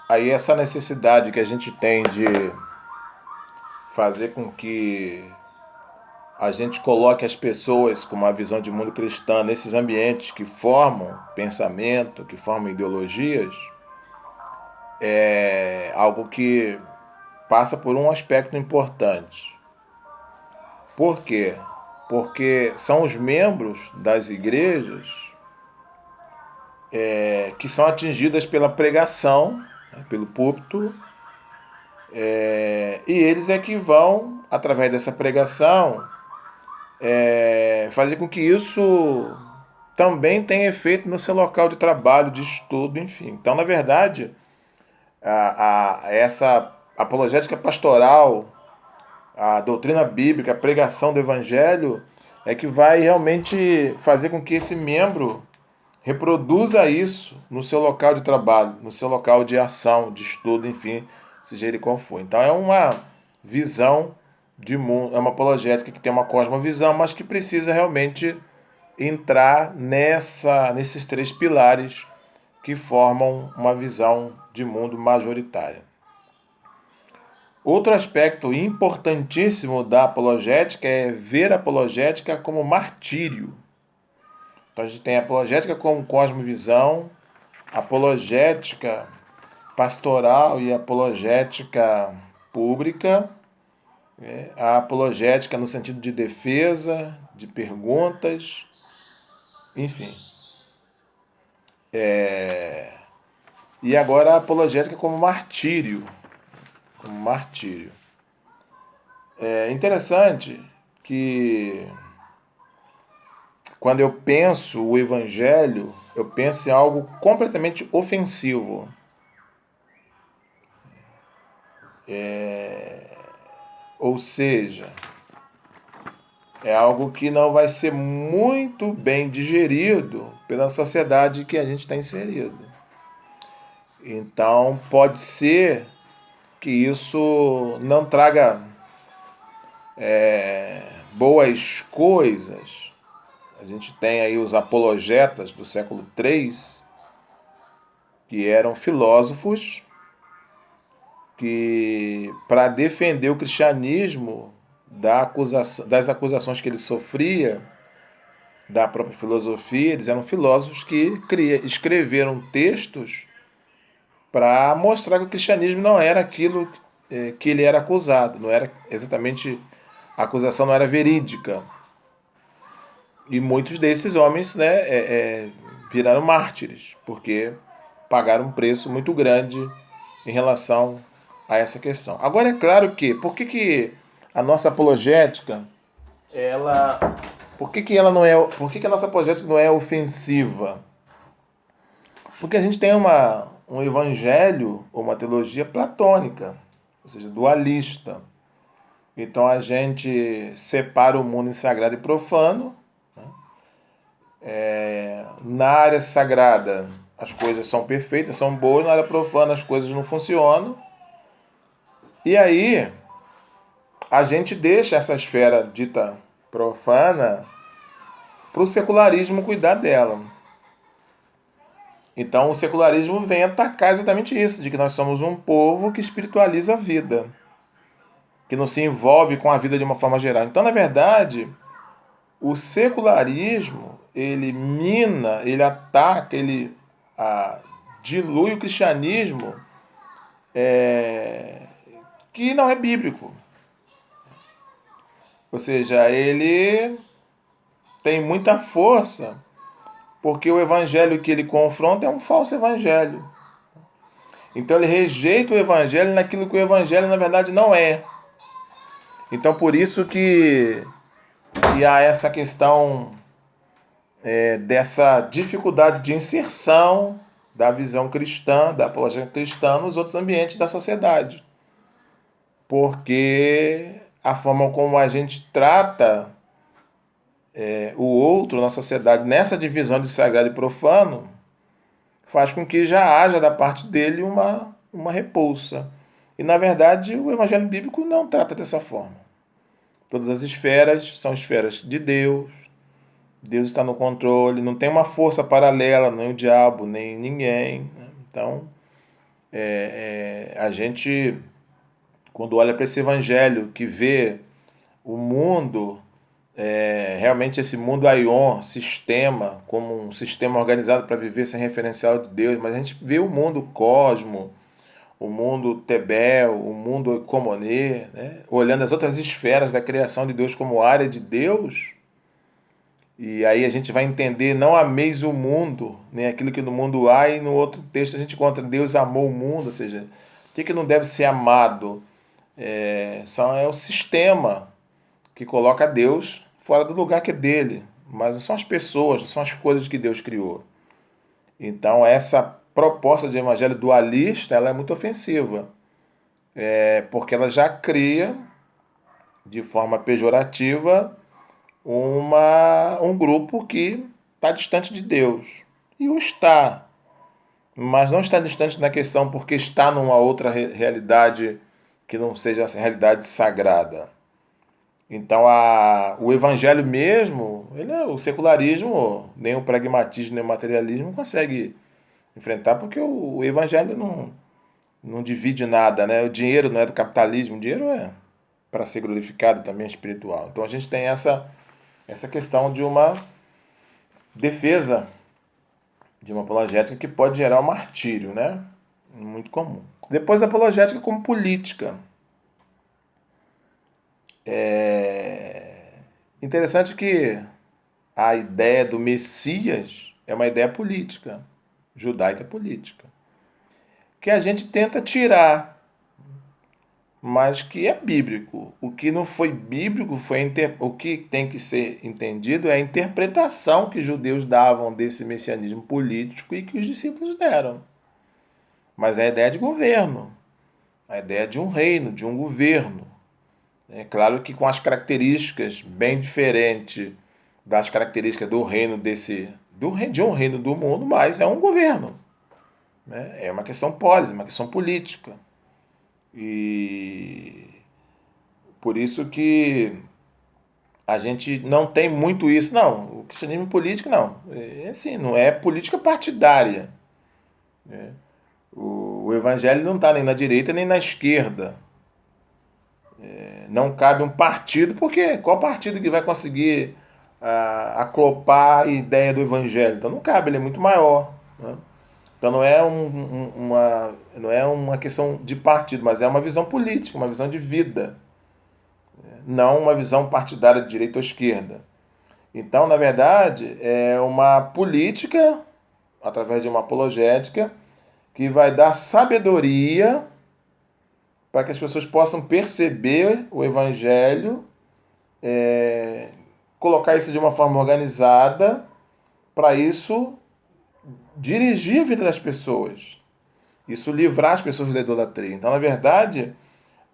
Aí essa necessidade que a gente tem de fazer com que a gente coloque as pessoas com uma visão de mundo cristã nesses ambientes que formam pensamento, que formam ideologias, é algo que passa por um aspecto importante. Por quê? Porque são os membros das igrejas que são atingidas pela pregação, né, pelo púlpito, e eles é que vão, através dessa pregação, fazer com que isso também tenha efeito no seu local de trabalho, de estudo, enfim. Então, na verdade, essa apologética pastoral, a doutrina bíblica, a pregação do evangelho, é que vai realmente fazer com que esse membro reproduza isso no seu local de trabalho, no seu local de ação, de estudo, enfim, seja ele qual for. Então é uma visão de mundo, é uma apologética que tem uma cosmovisão, mas que precisa realmente entrar nesses três pilares que formam uma visão de mundo majoritária. Outro aspecto importantíssimo da apologética é ver a apologética como martírio. Então a gente tem a apologética como cosmovisão, apologética pastoral e apologética pública, a apologética no sentido de defesa, de perguntas, enfim. E agora a apologética como martírio. Como martírio. É interessante que quando eu penso o evangelho, eu penso em algo completamente ofensivo. Ou seja, é algo que não vai ser muito bem digerido pela sociedade que a gente está inserido. Então, pode ser que isso não traga boas coisas. A gente tem aí os apologetas do século III, que eram filósofos que, para defender o cristianismo das acusações que ele sofria, da própria filosofia, eles eram filósofos que escreveram textos para mostrar que o cristianismo não era aquilo que ele era acusado, não era exatamente, a acusação não era verídica. E muitos desses homens, né, viraram mártires, porque pagaram um preço muito grande em relação a essa questão. Agora é claro que, por que a nossa apologética, ela, por que a nossa apologética não é ofensiva? Porque a gente tem um evangelho ou uma teologia platônica, ou seja, dualista. Então a gente separa o mundo em sagrado e profano. Na área sagrada as coisas são perfeitas, são boas, na área profana as coisas não funcionam. E aí a gente deixa essa esfera dita profana para o secularismo cuidar dela. Então o secularismo vem atacar exatamente isso, de que nós somos um povo que espiritualiza a vida, que não se envolve com a vida de uma forma geral. Então, na verdade, o secularismo, ele mina, ele ataca, ele dilui o cristianismo, que não é bíblico. Ou seja, ele tem muita força, porque o evangelho que ele confronta é um falso evangelho. Então ele rejeita o evangelho naquilo que o evangelho na verdade não é. Então por isso que há essa questão dessa dificuldade de inserção da visão cristã, da apologia cristã nos outros ambientes da sociedade. Porque a forma como a gente trata o outro na sociedade, nessa divisão de sagrado e profano, faz com que já haja da parte dele uma repulsa. E na verdade o evangelho bíblico não trata dessa forma. Todas as esferas são esferas de Deus. Deus está no controle, não tem uma força paralela, nem o diabo, nem ninguém. Então, A gente, quando olha para esse evangelho, que vê o mundo, realmente esse mundo aion, sistema, como um sistema organizado para viver sem referencial de Deus, mas a gente vê o mundo cosmo, o mundo Tebel, o mundo Ecomonê, né? Olhando as outras esferas da criação de Deus como área de Deus, e aí a gente vai entender, não ameis o mundo, nem aquilo que no mundo há, e no outro texto a gente encontra Deus amou o mundo, ou seja, o que não deve ser amado? É o sistema que coloca Deus fora do lugar que é dele, mas não são as pessoas, não são as coisas que Deus criou. Então essa proposta de evangelho dualista, ela é muito ofensiva, porque ela já cria de forma pejorativa um grupo que está distante de Deus. E o está, mas não está distante na questão porque está numa outra realidade que não seja essa realidade sagrada. Então o evangelho mesmo, o secularismo, nem o pragmatismo, nem o materialismo consegue enfrentar, porque o evangelho não divide nada, né? O dinheiro não é do capitalismo, o dinheiro é para ser glorificado também é espiritual. Então a gente tem essa questão de uma defesa de uma apologética que pode gerar um martírio, né? Muito comum. Depois a apologética como política. Interessante que a ideia do Messias é uma ideia política, judaica política, que a gente tenta tirar, mas que é bíblico. O que não foi bíblico foi o que tem que ser entendido é a interpretação que os judeus davam desse messianismo político e que os discípulos deram. Mas é a ideia de governo, a ideia de um reino, de um governo. É claro que com as características bem diferentes das características do reino de um reino do mundo, mas é um governo, né? É uma questão polis, uma questão política. E por isso que a gente não tem muito isso. Não, o cristianismo político não. É assim, não é política partidária. O evangelho não está nem na direita nem na esquerda. Não cabe um partido, porque qual partido que vai conseguir aclopar a ideia do evangelho? Então não cabe, ele é muito maior. Né? Então não é uma questão de partido, mas é uma visão política, uma visão de vida, não uma visão partidária de direita ou esquerda. Então, na verdade, é uma política, através de uma apologética, que vai dar sabedoria para que as pessoas possam perceber o evangelho, colocar isso de uma forma organizada, para isso dirigir a vida das pessoas, isso livrar as pessoas da idolatria. Então, na verdade,